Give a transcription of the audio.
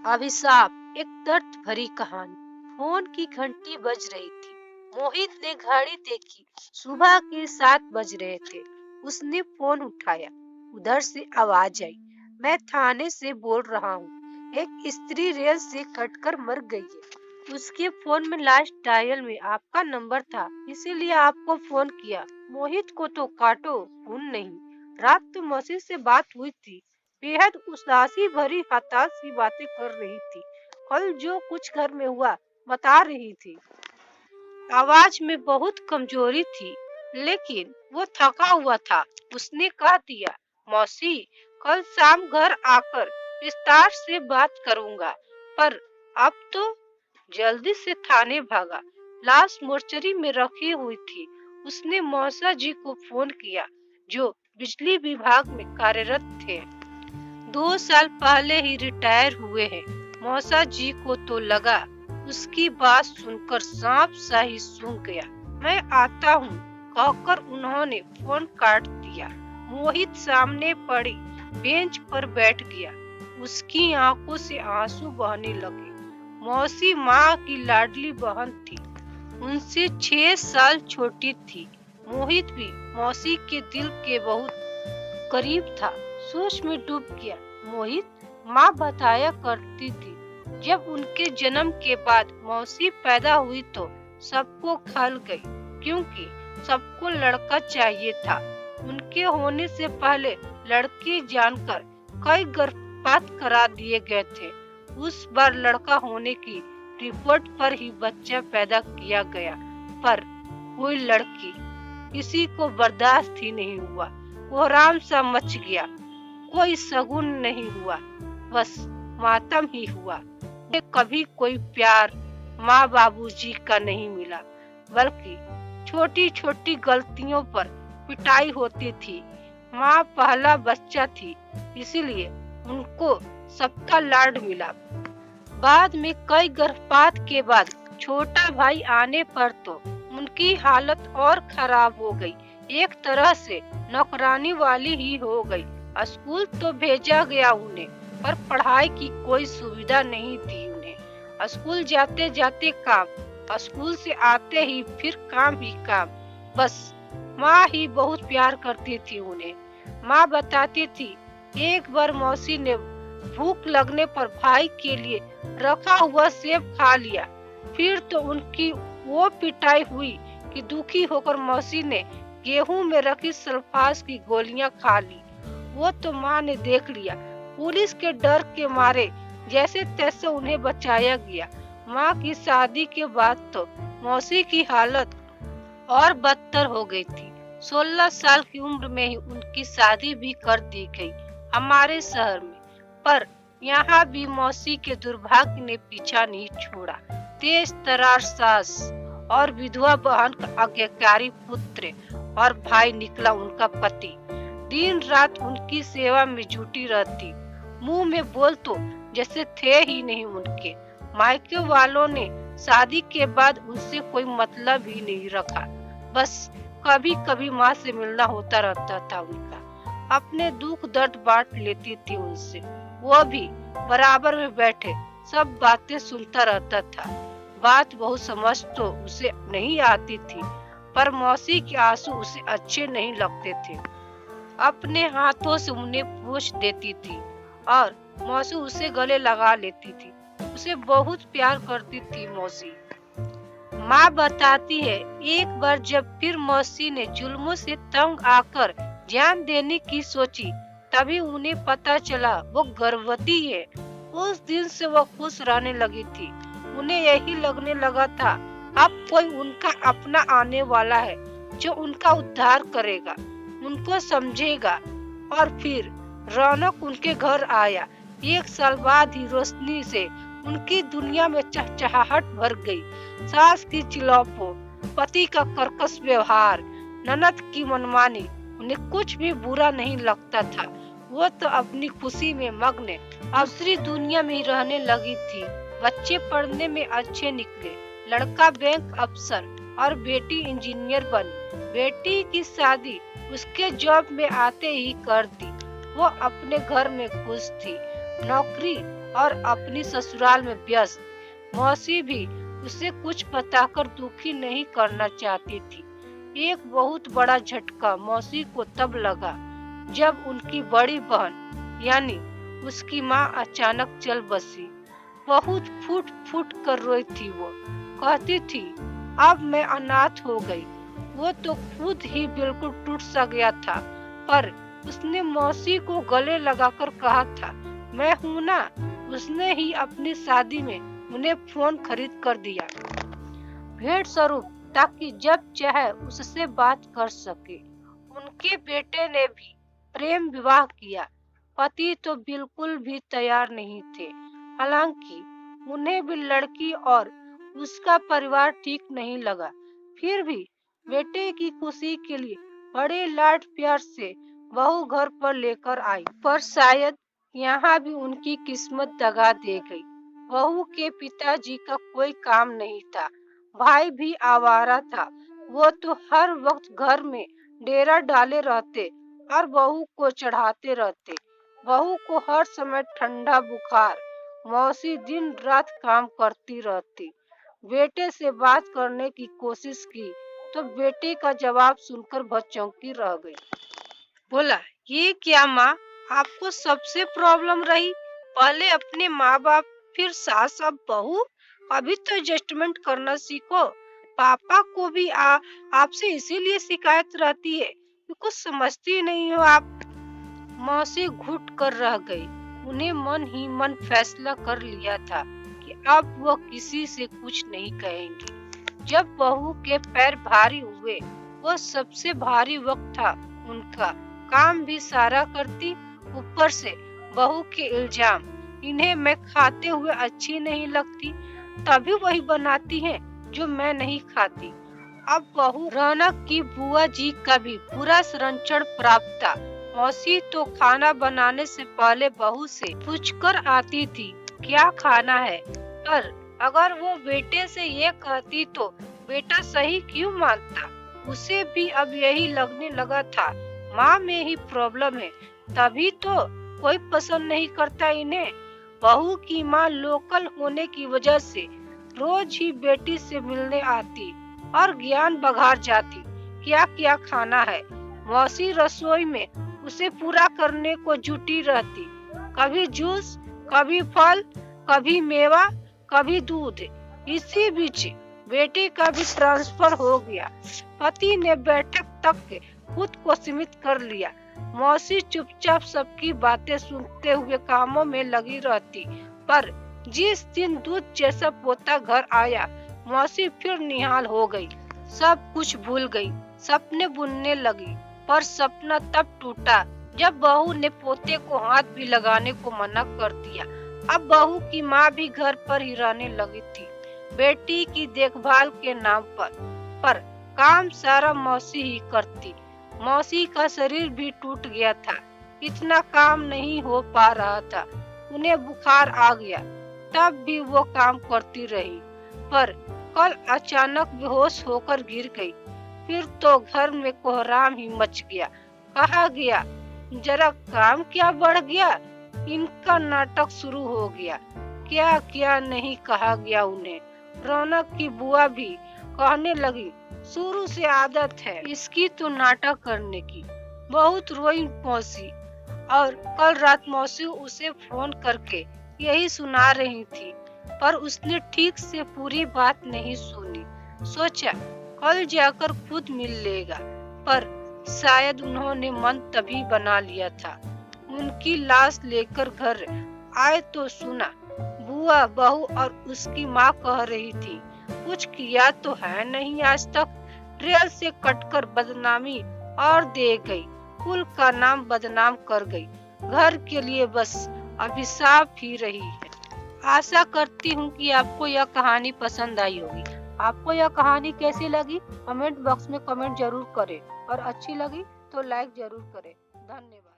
अभिशाप, एक दर्द भरी कहानी। फोन की घंटी बज रही थी। मोहित ने घड़ी देखी। सुबह के 7 बज रहे थे। उसने फोन उठाया। उधर से आवाज आई, मैं थाने से बोल रहा हूँ। एक स्त्री रेल से कटकर मर गई है। उसके फोन में लास्ट डायल में आपका नंबर था, इसीलिए आपको फोन किया। मोहित को तो काटो खून नहीं। रात तो मौसी से बात हुई थी। बेहद उदासी भरी हताश सी बातें कर रही थी। कल जो कुछ घर में हुआ बता रही थी। आवाज में बहुत कमजोरी थी, लेकिन वो थका हुआ था। उसने कह दिया, मौसी, कल शाम घर आकर विस्तार से बात करूंगा। पर अब तो जल्दी से थाने भागा। लाश मोर्चरी में रखी हुई थी। उसने मौसा जी को फोन किया, जो बिजली विभाग में कार्यरत थे। 2 साल पहले ही रिटायर हुए हैं। मौसा जी को तो लगा उसकी बात सुनकर सांप सा ही सूंघ गया। मैं आता हूँ कहकर उन्होंने फोन काट दिया। मोहित सामने पड़ी बेंच पर बैठ गया। उसकी आंखों से आंसू बहने लगे। मौसी माँ की लाडली बहन थी। उनसे 6 साल छोटी थी। मोहित भी मौसी के दिल के बहुत करीब था। सोच में डूब गया। मोहित, माँ बताया करती थी, जब उनके जन्म के बाद मौसी पैदा हुई तो सबको खल गई, क्योंकि सबको लड़का चाहिए था। उनके होने से पहले लड़की जानकर कई गर्भपात करा दिए गए थे। उस बार लड़का होने की रिपोर्ट पर ही बच्चा पैदा किया गया, पर कोई लड़की किसी को बर्दाश्त ही नहीं हुआ। कोहराम सा मच गया। कोई शगुन नहीं हुआ, बस मातम ही हुआ। कभी कोई प्यार माँ बाबूजी का नहीं मिला, बल्कि छोटी छोटी गलतियों पर पिटाई होती थी। माँ पहला बच्चा थी, इसीलिए उनको सबका लाड मिला। बाद में कई गर्भपात के बाद छोटा भाई आने पर तो उनकी हालत और खराब हो गई। एक तरह से नौकरानी वाली ही हो गई। स्कूल तो भेजा गया उन्हें, पर पढ़ाई की कोई सुविधा नहीं थी उन्हें। स्कूल जाते जाते काम, स्कूल से आते ही फिर काम ही काम। बस माँ ही बहुत प्यार करती थी उन्हें। माँ बताती थी, एक बार मौसी ने भूख लगने पर भाई के लिए रखा हुआ सेब खा लिया। फिर तो उनकी वो पिटाई हुई कि दुखी होकर मौसी ने गेहूं में रखी सल्फास की गोलियां खा ली। वो तो माँ ने देख लिया। पुलिस के डर के मारे जैसे तैसे उन्हें बचाया गया। माँ की शादी के बाद तो मौसी की हालत और बदतर हो गई थी। 16 साल की उम्र में ही उनकी शादी भी कर दी गई हमारे शहर में। पर यहाँ भी मौसी के दुर्भाग्य ने पीछा नहीं छोड़ा। तेज तरार सास और विधवा बहन का आज्ञाकारी पुत्र और भाई निकला उनका पति। दिन रात उनकी सेवा में जुटी रहती। मुंह में बोल तो जैसे थे ही नहीं उनके। मायके वालों ने शादी के बाद उनसे कोई मतलब ही नहीं रखा। बस कभी कभी माँ से मिलना होता रहता था उनका। अपने दुख दर्द बांट लेती थी उनसे। वो भी बराबर में बैठे सब बातें सुनता रहता था। बात बहुत समझ तो उसे नहीं आती थी, पर मौसी के आंसू उसे अच्छे नहीं लगते थे। अपने हाथों से उन्हें पोंछ देती थी और मौसी उसे गले लगा लेती थी। उसे बहुत प्यार करती थी मौसी। माँ बताती है, एक बार जब फिर मौसी ने जुल्मों से तंग आकर जान देने की सोची, तभी उन्हें पता चला वो गर्भवती है। उस दिन से वो खुश रहने लगी थी। उन्हें यही लगने लगा था, अब कोई उनका अपना आने वाला है, जो उनका उद्धार करेगा, उनको समझेगा। और फिर रौनक उनके घर आया। 1 साल बाद ही रोशनी से उनकी दुनिया में चहचहाहट भर गई। सास की चिल्लापो, पति का कर्कश व्यवहार, ननद की मनमानी, उन्हें कुछ भी बुरा नहीं लगता था। वो तो अपनी खुशी में मग्न दूसरी दुनिया में ही रहने लगी थी। बच्चे पढ़ने में अच्छे निकले। लड़का बैंक अफसर और बेटी इंजीनियर बनी। बेटी की शादी उसके जॉब में आते ही कर दी। वो अपने घर में खुश थी। नौकरी और अपनी ससुराल में व्यस्त। मौसी भी उसे कुछ बताकर दुखी नहीं करना चाहती थी। एक बहुत बड़ा झटका मौसी को तब लगा जब उनकी बड़ी बहन यानी उसकी माँ अचानक चल बसी। बहुत फूट फूट कर रोई थी वो। कहती थी, अब मैं अनाथ हो गई। वो तो खुद ही बिल्कुल टूट सा गया था, पर उसने मौसी को गले लगाकर कहा था, मैं हूँ ना। उसने ही अपनी शादी में उन्हें फोन खरीद कर दिया, भेंट स्वरूप, ताकि जब चाहे उससे बात कर सके। उनके बेटे ने भी प्रेम विवाह किया। पति तो बिल्कुल भी तैयार नहीं थे। हालांकि उन्हें भी लड़की और उसका परिवार ठीक नहीं लगा, फिर भी बेटे की खुशी के लिए बड़े लाड प्यार से बहू घर पर लेकर आई। पर शायद यहाँ भी उनकी किस्मत दगा दे गई। बहू के पिताजी का कोई काम नहीं था, भाई भी आवारा था। वो तो हर वक्त घर में डेरा डाले रहते और बहू को चढ़ाते रहते। बहू को हर समय ठंडा बुखार। मौसी दिन रात काम करती रहती। बेटे से बात करने की कोशिश की तो बेटे का जवाब सुनकर भौचौंकी रह गई। बोला, ये क्या माँ, आपको सबसे प्रॉब्लम रही? पहले अपने माँ बाप, फिर सास, अब बहू। अभी तो एडजस्टमेंट करना सीखो। पापा को भी आपसे इसीलिए शिकायत रहती है कि कुछ समझती नहीं हो आप। मौसी घुट कर रह गई। उन्हें मन ही मन फैसला कर लिया था कि अब वो किसी से कुछ नहीं कहेंगी। जब बहू के पैर भारी हुए, वो सबसे भारी वक्त था उनका। काम भी सारा करती, ऊपर से बहू के इल्जाम। इन्हें मैं खाते हुए अच्छी नहीं लगती, तभी वही बनाती हैं जो मैं नहीं खाती। अब बहू रौनक की बुआ जी का भी पूरा संरक्षण प्राप्त था। मौसी तो खाना बनाने से पहले बहू से पूछकर आती थी क्या खाना है, पर अगर वो बेटे से ये कहती तो बेटा सही क्यों मानता। उसे भी अब यही लगने लगा था, माँ में ही प्रॉब्लम है, तभी तो कोई पसंद नहीं करता इन्हें। बहू की माँ लोकल होने की वजह से रोज ही बेटी से मिलने आती और ज्ञान बघार जाती क्या क्या खाना है। मौसी रसोई में उसे पूरा करने को जुटी रहती। कभी जूस, कभी फल, कभी मेवा, कभी दूध। इसी बीच बेटे का भी ट्रांसफर हो गया। पति ने बैठक तक खुद को सीमित कर लिया। मौसी चुपचाप सबकी बातें सुनते हुए कामों में लगी रहती। पर जिस दिन दूध जैसा पोता घर आया, मौसी फिर निहाल हो गई। सब कुछ भूल गई, सपने बुनने लगी। पर सपना तब टूटा जब बहू ने पोते को हाथ भी लगाने को मना कर दिया। अब बहू की माँ भी घर पर ही रहने लगी थी, बेटी की देखभाल के नाम पर काम सारा मौसी ही करती। मौसी का शरीर भी टूट गया था, इतना काम नहीं हो पा रहा था। उन्हें बुखार आ गया, तब भी वो काम करती रही। पर कल अचानक बेहोश होकर गिर गई। फिर तो घर में कोहराम ही मच गया। कहा गया, जरा काम क्या बढ़ गया। इनका नाटक शुरू हो गया। क्या क्या नहीं कहा गया उन्हें। रौनक की बुआ भी कहने लगी, शुरू से आदत है इसकी तो नाटक करने की। बहुत रोई मौसी, और कल रात मौसी उसे फोन करके यही सुना रही थी, पर उसने ठीक से पूरी बात नहीं सुनी। सोचा कल जाकर खुद मिल लेगा, पर शायद उन्होंने मन तभी बना लिया था। उनकी लाश लेकर घर आए तो सुना बुआ, बहू और उसकी माँ कह रही थी, कुछ किया तो है नहीं आज तक। रेल से कटकर बदनामी और दे गई, कुल का नाम बदनाम कर गई। घर के लिए बस अभिशाप ही रही है। आशा करती हूँ कि आपको यह कहानी पसंद आई होगी। आपको यह कहानी कैसी लगी कमेंट बॉक्स में कमेंट जरूर करें, और अच्छी लगी तो लाइक जरूर करें। धन्यवाद।